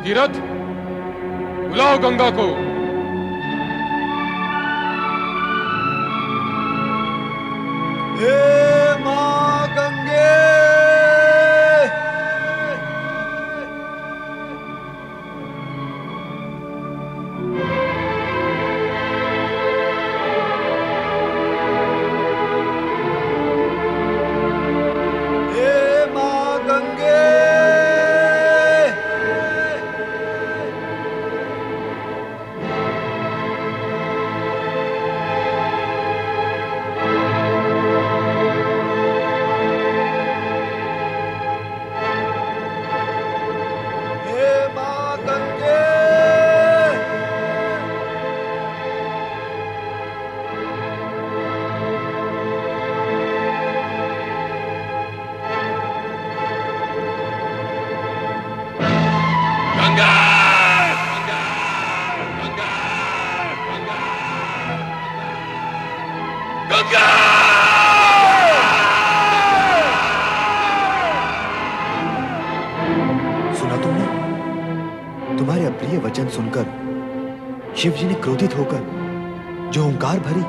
भगीरथ, बुलाओ गंगा को। हे मां गंगे, हे मां गंगे। सुना तुमने? तुम्हारे अप्रिय वचन सुनकर शिव जी ने क्रोधित होकर जो हुंकार भरी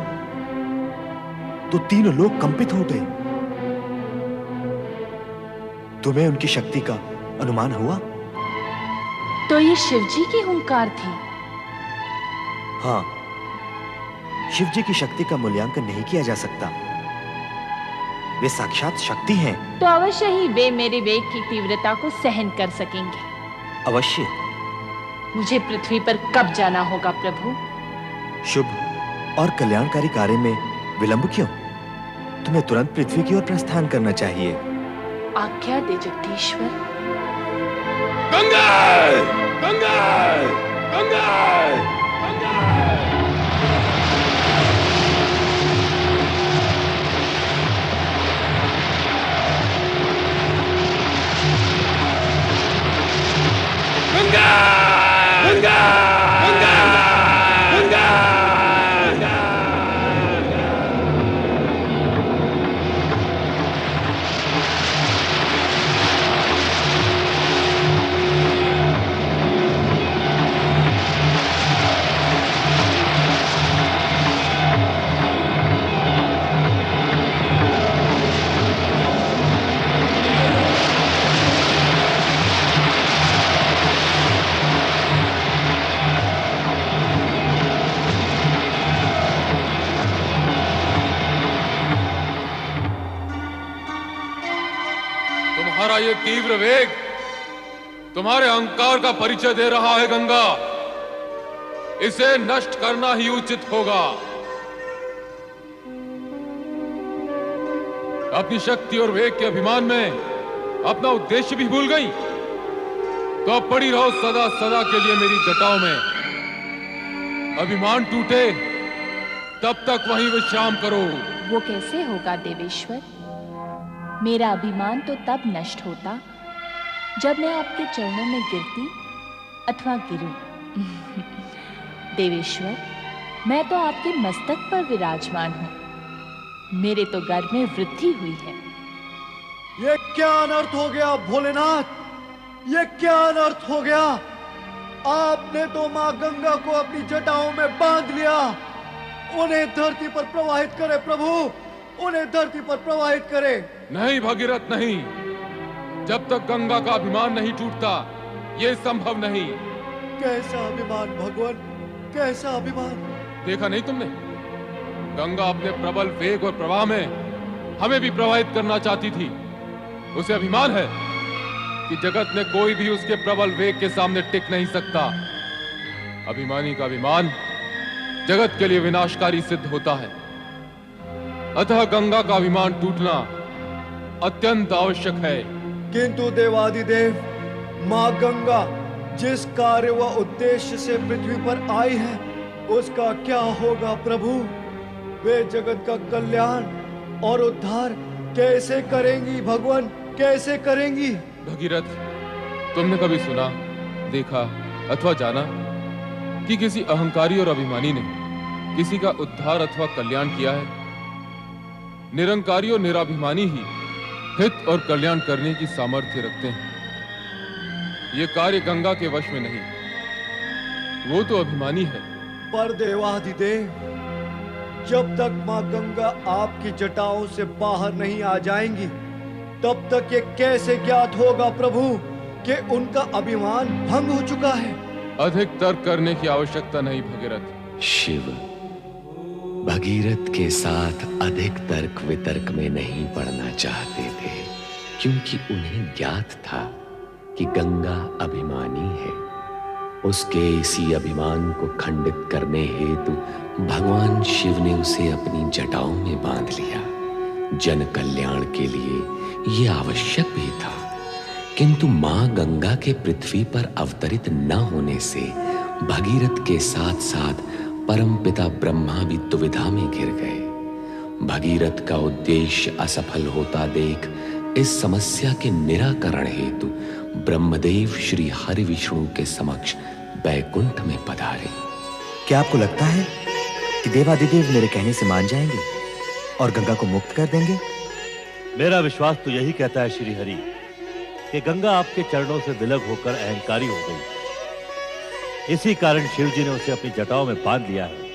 तो तीनों लोग कंपित हो गए। तुम्हें उनकी शक्ति का अनुमान हुआ? तो ये शिवजी की हुंकार थी? हाँ, शिव जी की शक्ति का मूल्यांकन नहीं किया जा सकता। वे साक्षात शक्ति हैं। तो अवश्य ही वे मेरे वेग की तीव्रता को सहन कर सकेंगे। अवश्य। मुझे पृथ्वी पर कब जाना होगा प्रभु? शुभ और कल्याणकारी कार्य में विलंब क्यों? तुम्हें तुरंत पृथ्वी की ओर प्रस्थान करना चाहिए। आज्ञा दे जगदीश्वर। गंगा! गंगा! गंगा! गंगा! गंगा! गंगा! गंगा! तुम्हारा ये तीव्र वेग तुम्हारे अहंकार का परिचय दे रहा है गंगा। इसे नष्ट करना ही उचित होगा। अपनी शक्ति और वेग के अभिमान में अपना उद्देश्य भी भूल गई, तो अब पड़ी रहो सदा सदा के लिए मेरी जटाओं में। अभिमान टूटे तब तक वहीं विश्राम करो। वो कैसे होगा देवेश्वर? मेरा अभिमान तो तब नष्ट होता जब मैं आपके चरणों में गिरती अथवा गिरूं। देवेश्वर, मैं तो आपके मस्तक पर विराजमान हूं। मेरे तो गर्भ में वृद्धि हुई है। ये क्या अनर्थ हो गया भोलेनाथ? ये क्या अनर्थ हो गया? आपने तो मां गंगा को अपनी जटाओं में बांध लिया। उन्हें धरती पर प्रवाहित करे प्रभु, उन्हें धरती पर प्रवाहित करे। नहीं भगीरथ, नहीं। जब तक गंगा का अभिमान नहीं टूटता यह संभव नहीं। कैसा अभिमान भगवान, कैसा अभिमान? देखा नहीं तुमने? गंगा अपने प्रबल वेग और प्रवाह में हमें भी प्रवाहित करना चाहती थी। उसे अभिमान है कि जगत में कोई भी उसके प्रबल वेग के सामने टिक नहीं सकता। अभिमानी का अभिमान जगत के लिए विनाशकारी सिद्ध होता है। अतः गंगा का अभिमान टूटना अत्यंत आवश्यक है। किंतु देवादिदेव, मां गंगा जिस कार्य व उद्देश्य से पृथ्वी पर आई है उसका क्या होगा प्रभु? वे जगत का कल्याण और उद्धार कैसे करेंगी भगवान, कैसे करेंगी? भगीरथ, तुमने कभी सुना, देखा अथवा जाना कि किसी अहंकारी और अभिमानी ने किसी का उद्धार अथवा कल्याण किया है? निरंकारी और निराभिमानी ही हित और कल्याण करने की सामर्थ्य रखते हैं। ये कार्य गंगा के वश में नहीं, वो तो अभिमानी है। पर देवाधिदेव, जब तक माँ गंगा आपकी जटाओं से बाहर नहीं आ जाएंगी, तब तक ये कैसे ज्ञात होगा प्रभु कि उनका अभिमान भंग हो चुका है? अधिक तर्क करने की आवश्यकता नहीं भगीरथ। शिव भगीरथ के साथ अधिक तर्क वितर्क में नहीं पड़ना चाहते थे, क्योंकि उन्हें ज्ञात था कि गंगा अभिमानी है। उसके इसी अभिमान को खंडित करने हेतु भगवान शिव ने उसे अपनी जटाओं में बांध लिया। जन कल्याण के लिए यह आवश्यक भी था, किंतु मां गंगा के पृथ्वी पर अवतरित न होने से भगीरथ के साथ साथ परमपिता ब्रह्मा भी दुविधा में घिर गए। भगीरथ का उद्देश्य असफल होता देख इस समस्या के निराकरण हेतु ब्रह्मदेव श्री हरि विष्णु के समक्ष बैकुंठ में पधारे। क्या आपको लगता है कि देवादिदेव मेरे कहने से मान जाएंगे और गंगा को मुक्त कर देंगे? मेरा विश्वास तो यही कहता है श्री हरि कि गंगा आपके चरणों से विलग होकर अहंकारी हो गई। इसी कारण शिव जी ने उसे अपनी जटाओं में बांध लिया है।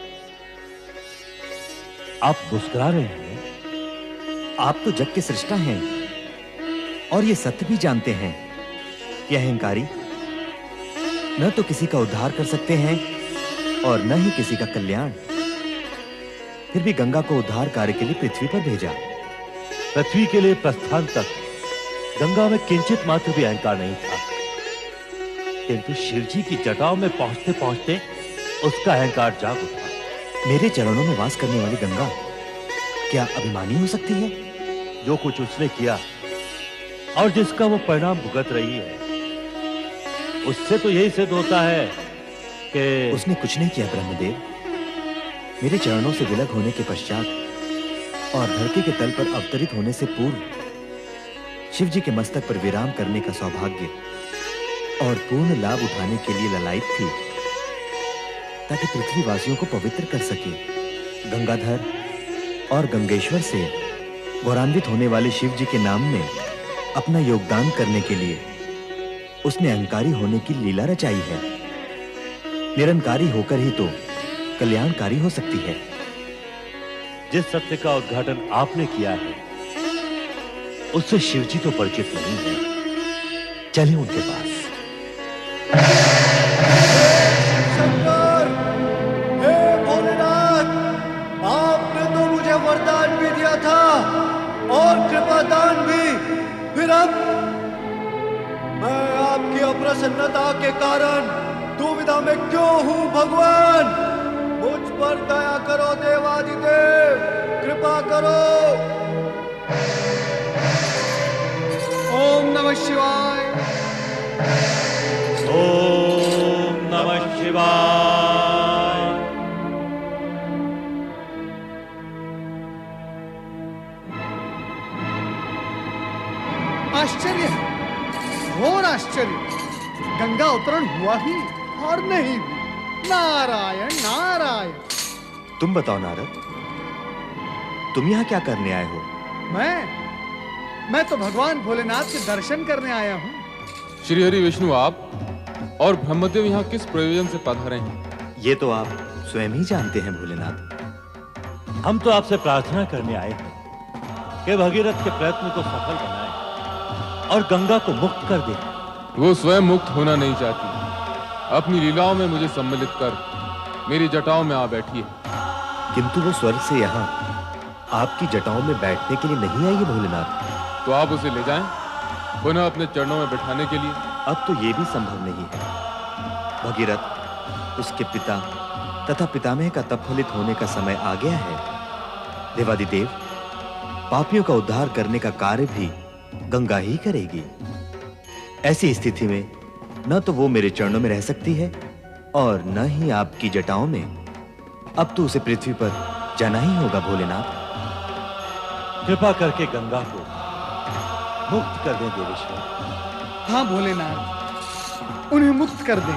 आप मुस्कुरा रहे हैं। आप तो जग के सृष्टा हैं और ये सत्य भी जानते हैं कि अहंकारी न तो किसी का उद्धार कर सकते हैं और न ही किसी का कल्याण। फिर भी गंगा को उद्धार कार्य के लिए पृथ्वी पर भेजा। पृथ्वी के लिए प्रस्थान तक गंगा में किंचित मात्र भी अहंकार नहीं था, किंतु शिव जी की जटाओं में पहुंचते पहुंचते उसका अहंकार जाग उठा। मेरे चरणों में वास करने वाली गंगा क्या अभिमानी हो सकती है? जो कुछ उसने किया और जिसका वो परिणाम भुगत रही है, उससे तो यही सिद्ध होता है कि उसने कुछ नहीं किया ब्रह्मदेव। मेरे चरणों से विलग होने के पश्चात और धरती के तल पर अवतरित होने से पूर्व शिव जी के मस्तक पर विराम करने का सौभाग्य और पूर्ण लाभ उठाने के लिए ललायित थी, ताकि पृथ्वीवासियों को पवित्र कर सके। गंगाधर और गंगेश्वर से गौरवान्वित होने वाले शिव जी के नाम में अपना योगदान करने के लिए उसने अहंकारी होने की लीला रचाई है। निरंकारी होकर ही तो कल्याणकारी हो सकती है। जिस सत्य का उद्घाटन आपने किया है उससे शिव जी तो परिचित नहीं है। चलें उनके पास। शंकर, हे भोलेनाथ, आपने तो मुझे वरदान भी दिया था और कृपादान भी। फिर अब मैं आपकी अप्रसन्नता के कारण दुविधा में क्यों हूं भगवान? मुझ पर दया करो देवादिदेव, कृपा करो। ओम नमः शिवाय। ओम नमः शिवाय। आश्चर्य है, घोर आश्चर्य। गंगा अवतरण हुआ ही और नहीं भी। नारायण नारायण। तुम बताओ नारद, तुम यहाँ क्या करने आए हो? मैं तो भगवान भोलेनाथ के दर्शन करने आया हूँ। श्री हरि विष्णु, आप और ब्रह्मदेव यहाँ किस प्रयोजन से पधारे हैं? ये तो आप स्वयं ही जानते हैं भोलेनाथ। हम तो आपसे प्रार्थना करने आए हैं कि भगीरथ के प्रयत्न को सफल बनाएं और गंगा को मुक्त कर दें। वो स्वयं मुक्त होना नहीं चाहती, अपनी लीलाओं में मुझे सम्मिलित कर मेरी जटाओं में आ बैठी है। किंतु वो स्वर्ग से यहाँ आपकी जटाओं में बैठने के लिए नहीं आई है भोलेनाथ। तो आप उसे ले जाएं, पुनः अपने चरणों में बैठाने के लिए। अब तो ये भी संभव नहीं है। भगीरथ, उसके पिता तथा पितामह का तप फलित होने का समय आ गया है। देवादिदेव, पापियों का उद्धार करने का कार्य भी गंगा ही करेगी। ऐसी स्थिति में न तो वो मेरे चरणों में रह सकती है और न ही आपकी जटाओं में। अब तो उसे पृथ्वी पर जाना ही होगा भोलेनाथ। कृपा करके गंगा को मुक्त कर दें देवेश्वर। हाँ भोलेनाथ, उन्हें मुक्त कर दें।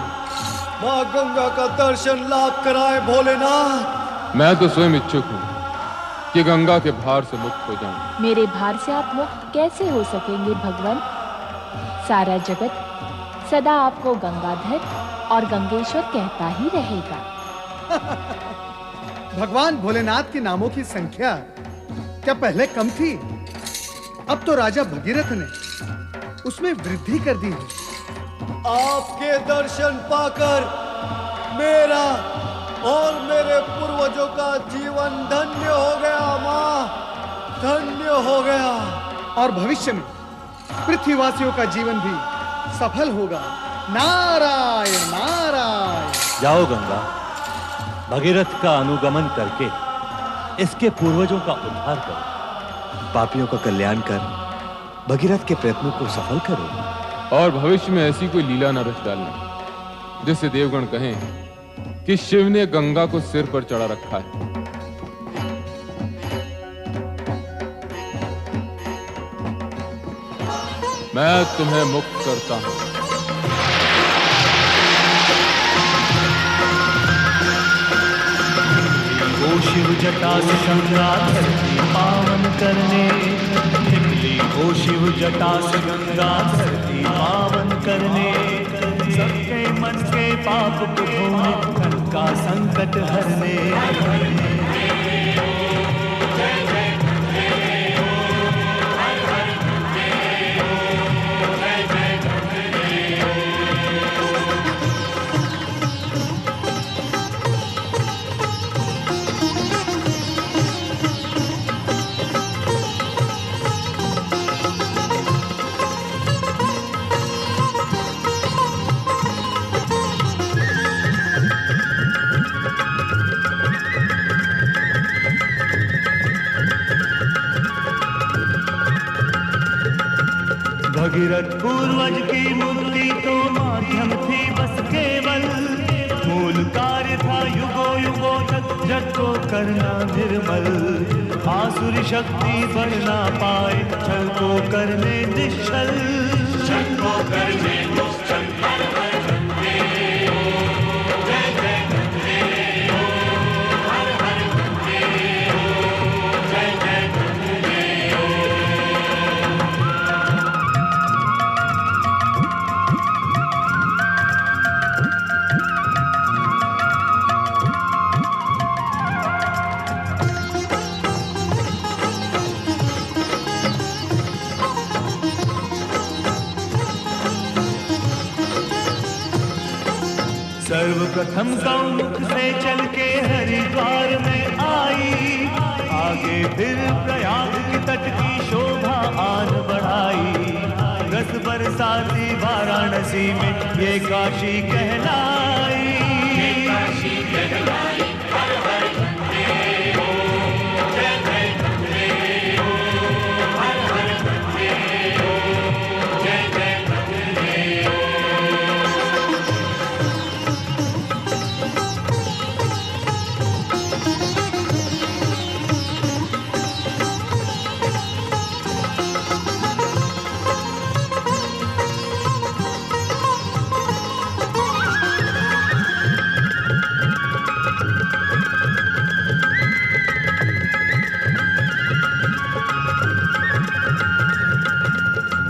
माँ गंगा का दर्शन लाभ कराए भोलेनाथ। मैं तो स्वयं इच्छुक हूँ कि गंगा के भार से मुक्त हो जाऊं। मेरे भार से आप मुक्त कैसे हो सकेंगे भगवान? सारा जगत सदा आपको गंगाधर और गंगेश्वर कहता ही रहेगा। भगवान भोलेनाथ के नामों की संख्या क्या पहले कम थी? अब तो राजा भगीरथ ने उसमें वृद्धि कर दी है। आपके दर्शन पाकर मेरा और मेरे पूर्वजों का जीवन धन्य हो गया माँ, धन्य हो गया। और भविष्य में पृथ्वीवासियों का जीवन भी सफल होगा। नारायण नारायण। जाओ गंगा, भगीरथ का अनुगमन करके इसके पूर्वजों का उद्धार करो। पापियों का कल्याण कर भगीरथ के प्रयत्नों को सफल करो। और भविष्य में ऐसी कोई लीला न रच डालना जिससे देवगण कहें कि शिव ने गंगा को सिर पर चढ़ा रखा है। मैं तुम्हें मुक्त करता हूं। ओ शिव जटा से गंगा धरती पावन करने निकली। ओ शिव जटा से गंगा धरती पावन करने, सबके मन के पाप को धोने, धन का संकट हरने। भगीरथ पूर्वज की मुक्ति तो माध्यम थी बस केवल, मूल कार्य था युगों युगों तक जग को करना निर्मल। आसुरी शक्ति बढ़ ना पाए छल को करने निश्चल, छल को करने निश्चल। सर्वप्रथम गौमुख से चल के हरिद्वार में आई, आगे फिर प्रयाग के तट की शोभा आन बढ़ाई। रस बरसाती वाराणसी में ये काशी कहलाई, ये काशी कहलाई। हर हर गंगे हो, जय जय गंगे हो, हर हर गंगे हो, जय जय गंगे हो।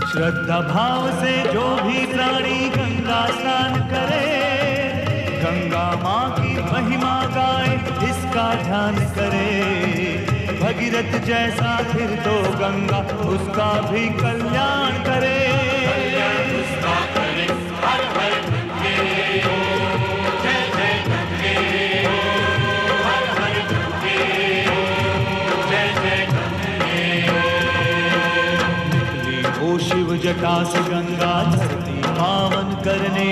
श्रद्धा भाव से जो भी प्राणी गंगा स्नान करे, गंगा माँ की महिमा गाए इसका ध्यान करे। भगीरथ जैसा फिर तो गंगा उसका भी कल्याण करे, उसका करे। हर हर गंगे हो, जय जय गंगे हो, हर हर गंगे हो, जय जय गंगे हो। ओ शिव जटा से गंगा धरती पावन करने,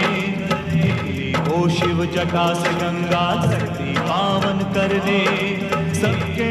ओ शिव जटा से गंगा धरती पावन करने, सबके